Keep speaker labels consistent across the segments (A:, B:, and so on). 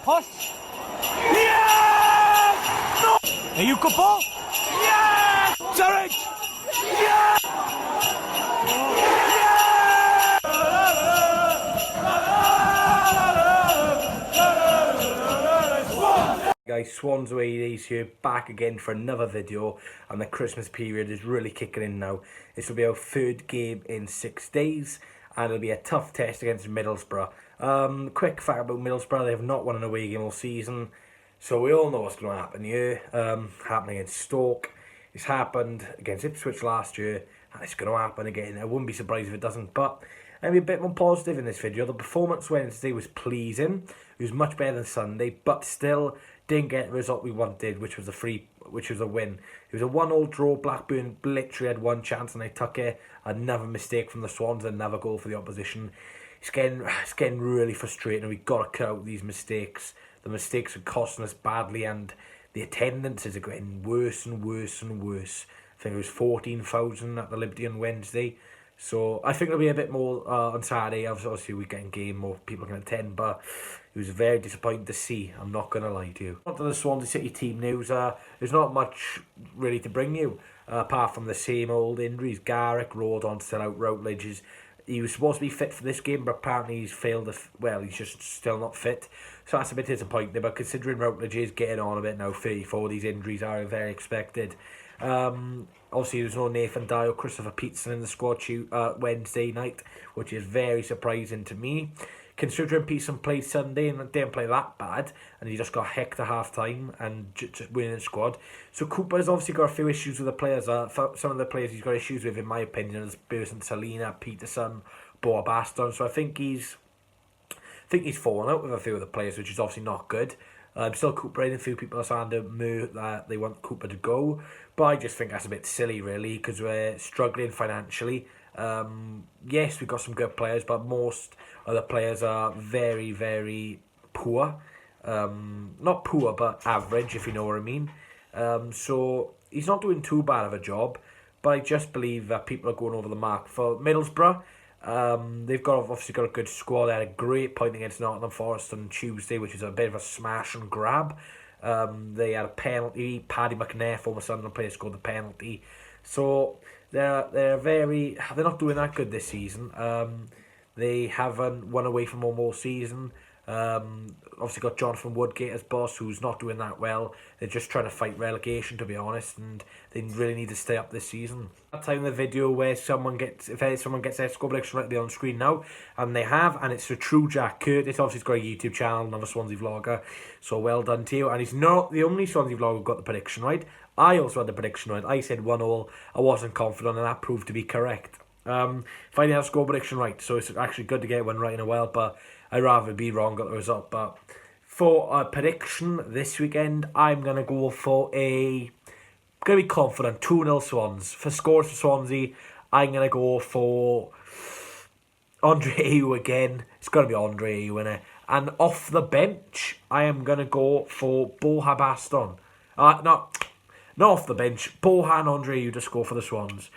A: push. Yes! No! Are you good ball? Yes! Surridge! Yes!
B: Guys, SwansAwayDays here, back again for another video, and the Christmas period is really kicking in now. This will be our third game in 6 days, and it'll be a tough test against Middlesbrough. Quick fact about Middlesbrough, they have not won an away game all season, so we all know what's going to happen here. Happening against Stoke, it's happened against Ipswich last year, and it's going to happen again. I wouldn't be surprised if it doesn't, but I'll be a bit more positive in this video. The performance Wednesday was pleasing. It was much better than Sunday, but still didn't get the result we wanted, which was a win. It was a 1-1 draw. Blackburn literally had one chance and they took it. Another mistake from the Swans, another goal for the opposition. It's getting really frustrating. We've got to cut out these mistakes. The mistakes are costing us badly, and the attendances are getting worse and worse and worse. I think it was 14,000 at the Liberty on Wednesday. So I think there'll be a bit more on Saturday. Obviously, we're getting game, more people can attend, but it was very disappointing to see. I'm not going to lie to you. On to the Swansea City team news. There's not much really to bring you, apart from the same old injuries. Garrick, Rodon still out. Routledge he was supposed to be fit for this game, but apparently he's failed. He's just still not fit. So that's a bit disappointing. But considering Routledge is getting on a bit now, 34, these injuries are very expected. Obviously, there's no Nathan Dyer or Christopher Peterson in the squad Wednesday night, which is very surprising to me. Considering Peterson played Sunday and didn't play that bad, and he just got hecked at half time and just winning the squad. So Cooper's obviously got a few issues with the players. Some of the players he's got issues with, in my opinion, is Burson, Salina, Peterson, Boa Baston. So I think he's fallen out with a few of the players, which is obviously not good. Still Cooper in. A few people are saying that they want Cooper to go, but I just think that's a bit silly, really, because we're struggling financially. Yes, we've got some good players, but most of the players are very, very poor. Not poor, but average, if you know what I mean. So he's not doing too bad of a job, but I just believe that people are going over the mark. For Middlesbrough, they've obviously got a good squad. They had a great point against Nottingham Forest on Tuesday, which is a bit of a smash and grab. They had a penalty. Paddy McNair, former Sunderland player, scored the penalty. So they're not doing that good this season. They haven't won away from home all season. Obviously got Jonathan Woodgate as boss, who's not doing that well. They're just trying to fight relegation, to be honest, and they really need to stay up this season. That time in the video where if someone gets their score prediction right, they're on screen now, and they have, and it's the true Jack Curtis. Obviously, he's got a YouTube channel, another Swansea vlogger, so well done to you. And he's not the only Swansea vlogger who got the prediction right. I also had the prediction right. I said 1-1. I wasn't confident, and that proved to be correct. Finally had a score prediction right, so it's actually good to get one right in a while, but I'd rather be wrong at the result. But for a prediction this weekend, I'm going to go for going to be confident, 2-0 Swans. For scores for Swansea, I'm going to go for Andre Ayew again. It's going to be Andre Ayew, innit? And off the bench, I am going to go for Boa Baston. Not off the bench. Boha and Andre Ayew to score for the Swans.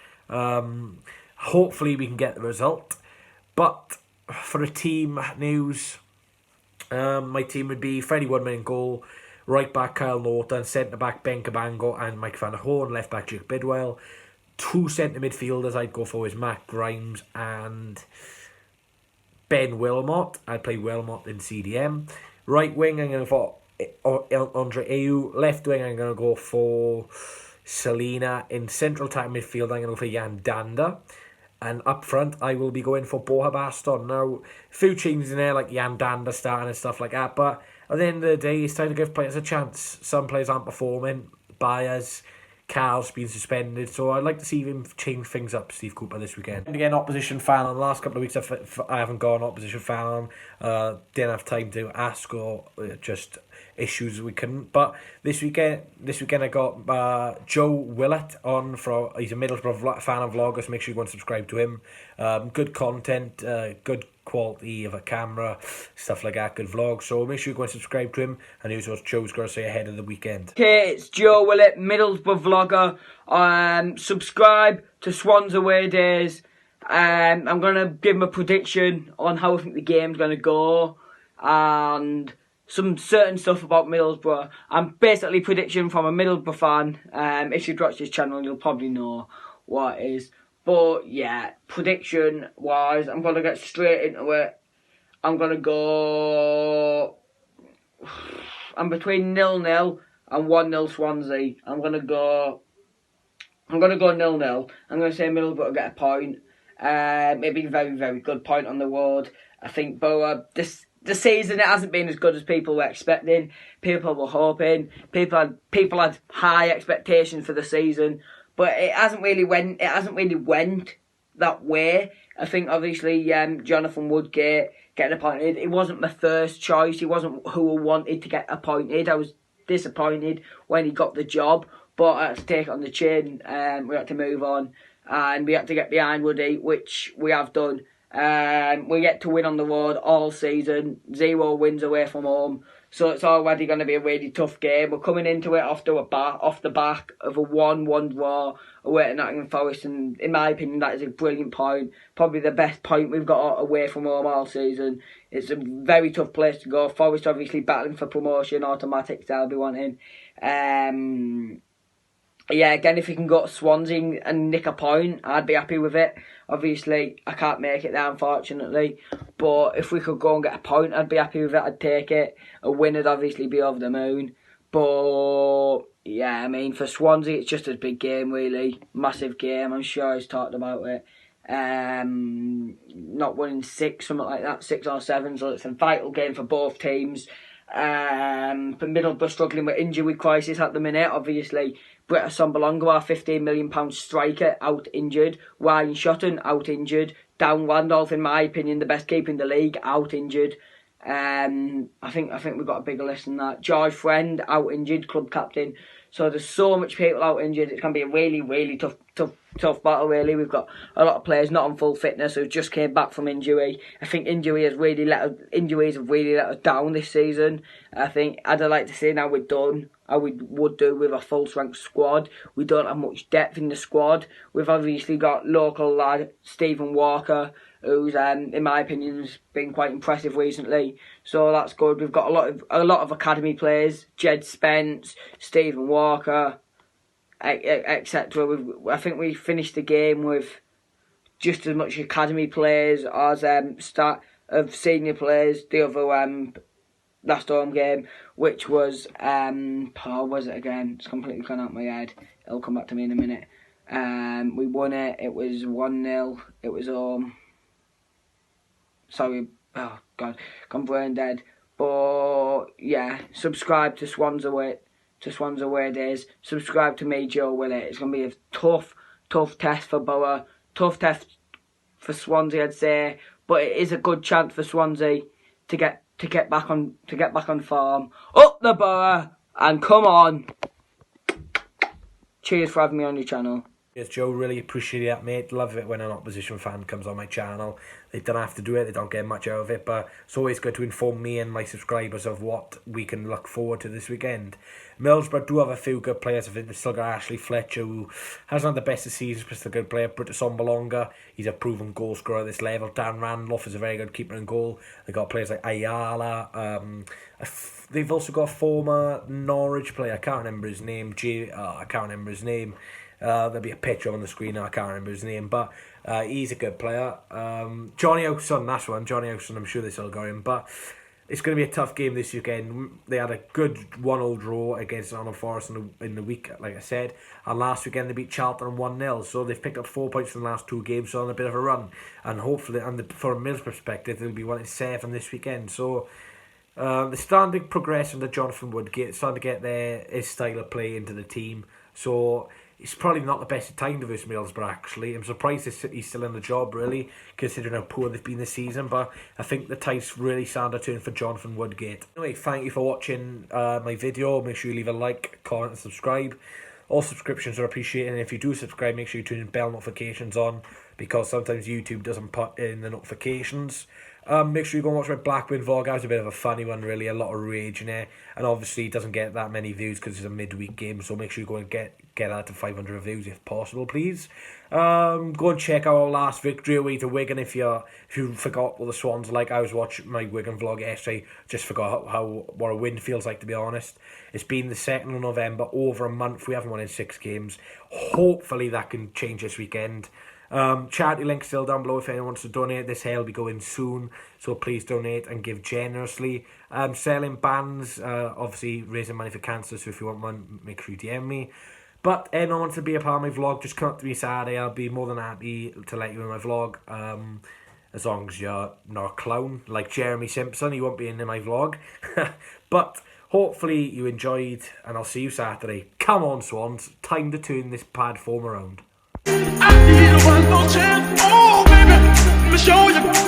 B: Hopefully we can get the result. But for a team news, my team would be Freddie Woodman in goal, right back Kyle Norton, centre back Ben Cabango and Mike van der Hoorn, left back Jake Bidwell. 2 centre midfielders I'd go for is Matt Grimes and Ben Wilmot. I'd play Wilmot in CDM. Right wing I'm going to go for Andre Ayew. Left wing I'm going to go for Salina. In central attack midfield I'm going to go for Jan Danda. And up front, I will be going for Boa Baston. Now, a few changes in there, like Jan Danda starting and stuff like that. But at the end of the day, it's time to give players a chance. Some players aren't performing. Byers, Carl's been suspended. So I'd like to see him change things up, Steve Cooper, this weekend. And again, opposition fan on the last couple of weeks, I haven't got an opposition fan on. Didn't have time to ask, or just issues we couldn't. But this weekend I got Joe Willet on. He's a Middlesbrough fan and vlogger, so make sure you go and subscribe to him. Good content, good quality of a camera, stuff like that, good vlog. So make sure you go and subscribe to him, and here's what Joe's going to say ahead of the weekend.
C: Okay, it's Joe Willet, Middlesbrough vlogger. Subscribe to SwansAwayDays. I'm going to give him a prediction on how I think the game's going to go, and some certain stuff about Middlesbrough. I'm basically prediction from a Middlesbrough fan. If you've watched this channel, you'll probably know what it is. But yeah, prediction wise, I'm gonna get straight into it. I'm gonna go. I'm between 0-0 and 1-0 Swansea. I'm gonna go 0-0. I'm gonna say Middlesbrough will get a point. Maybe a very, very good point on the road. I think Boro, the season, it hasn't been as good as people were expecting. People were hoping. People had high expectations for the season, but it hasn't really went that way. I think obviously Jonathan Woodgate getting appointed, it wasn't my first choice. He wasn't who I wanted to get appointed. I was disappointed when he got the job, but I had to take it on the chin. We had to move on, and we had to get behind Woody, which we have done. We get to win on the road all season, 0 wins away from home, so it's already going to be a really tough game. We're coming into it off the back of a 1-1 draw away to Nottingham Forest, and in my opinion that is a brilliant point, probably the best point we've got away from home all season. It's a very tough place to go. Forest obviously battling for promotion, automatics they'll be wanting. Yeah, again, if you can go to Swansea and nick a point, I'd be happy with it. Obviously, I can't make it there, unfortunately. But if we could go and get a point, I'd be happy with it. I'd take it. A win would obviously be over the moon. But, yeah, I mean, for Swansea, it's just a big game, really. Massive game. I'm sure he's talked about it. Not winning 6, something like that, 6 or 7. So it's a vital game for both teams. But Middlesbrough struggling with injury crisis at the minute. Obviously, Britt Assombalonga, our £15 million striker, out injured. Ryan Shotton out injured. Dan Randolph, in my opinion, the best keeper in the league, out injured. I think we've got a bigger list than that. George Friend out injured, club captain. So there's so much people out injured. It's going to be a really, really tough battle, really. We've got a lot of players not on full fitness who just came back from injury. I think injuries have really let us down this season. I think I'd like to see now we're done, how we would do with a full strength squad. We don't have much depth in the squad. We've obviously got local lad Stephen Walker, who's in my opinion has been quite impressive recently. So that's good. We've got a lot of academy players: Jed Spence, Stephen Walker, etc. I think we finished the game with just as much academy players as of senior players. The other last home game, which was was it again? It's completely gone out of my head. It'll come back to me in a minute. We won it. It was 1-0. It was sorry. Oh God, I'm brain dead. But yeah, subscribe to SwansAwayDays. Subscribe to me, Joe Willet. It's gonna be a tough test for Boro. Tough test for Swansea, I'd say. But it is a good chance for Swansea to get back on form. Up the Boro and come on. Cheers for having me on your channel.
B: Yes, Joe, really appreciate that, mate. Love it when an opposition fan comes on my channel. They don't have to do it, they don't get much out of it, but it's always good to inform me and my subscribers of what we can look forward to this weekend. Middlesbrough do have a few good players. I think they've still got Ashley Fletcher, who hasn't had the best of seasons, but still a good player. Britt Assombalonga, he's a proven goal scorer at this level. Dan Randolph is a very good keeper in goal. They've got players like Ayala. They've also got a former Norwich player, I can't remember his name. There'll be a picture on the screen now, I can't remember his name, but he's a good player. Johnny Oakson, that's one. Johnny Oakson, I'm sure they still got him, but it's going to be a tough game this weekend. They had a good 1-0 draw against Nottingham Forest in the week, like I said, and last weekend they beat Charlton 1-0, so they've picked up 4 points from the last 2 games, so on a bit of a run, and hopefully, from a Mills perspective, they'll be wanting 7 this weekend, so they're starting to progress under Jonathan Woodgate, starting to get his style of play into the team, so it's probably not the best time to versus Middlesbrough, actually. I'm surprised he's still in the job, really, considering how poor they've been this season. But I think the tide's really starting to turn for Jonathan Woodgate. Anyway, thank you for watching my video. Make sure you leave a like, comment and subscribe. All subscriptions are appreciated. And if you do subscribe, make sure you turn bell notifications on, because sometimes YouTube doesn't put in the notifications. Make sure you go and watch my Blackburn vlog. That was a bit of a funny one, really. A lot of rage in it. And obviously it doesn't get that many views because it's a midweek game. So make sure you go and get that to 500 views if possible, please. Go and check out our last victory away to Wigan if you forgot what the Swans are like. I was watching my Wigan vlog yesterday. Just forgot what a win feels like, to be honest. It's been the 2nd of November, over a month. We haven't won in 6 games. Hopefully that can change this weekend. Charity link still down below if anyone wants to donate. This hair will be going soon, so please donate and give generously. Selling bands, obviously raising money for cancer, so if you want one, make sure you DM me. But anyone wants to be a part of my vlog, just come up to me Saturday. I'll be more than happy to let you in my vlog, as long as you're not a clown like Jeremy Simpson. He won't be in my vlog. But hopefully you enjoyed, and I'll see you Saturday. Come on, Swans, time to turn this bad form around.
A: I need a one more chance. Oh, baby, let me show you.